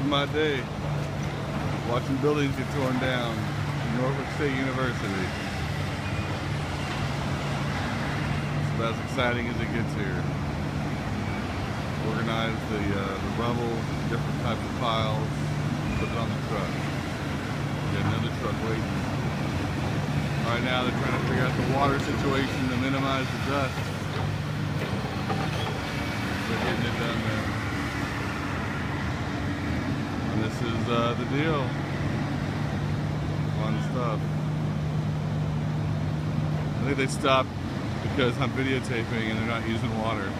my day. Watching buildings get torn down at Norfolk State University. It's about as exciting as it gets here. Organize the rubble, different types of piles, put it on the truck. Get another truck waiting. Right now they're trying to figure out the water situation to minimize the dust. They're getting it done there. And this is the deal. Fun stuff. I think they stopped because I'm videotaping and they're not using water.